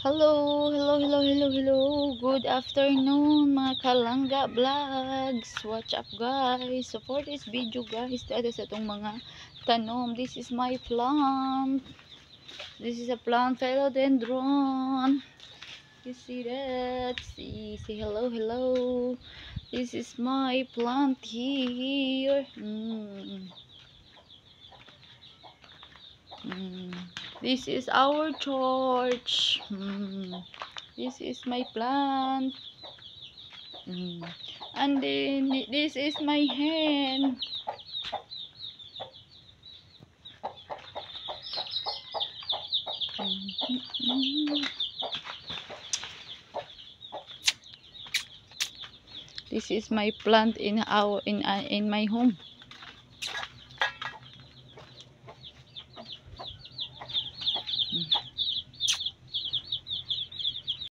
Hello, hello, hello, hello, hello. Good afternoon, mga Kalangga Vlogs. What's up, guys? So for this video, guys, dito sa itong mga tanom. This is my plant. This is a plant philodendron. You see that? See hello, hello. This is my plant here. This is our church. This is my plant. And then this is my hen. This is my plant in my home.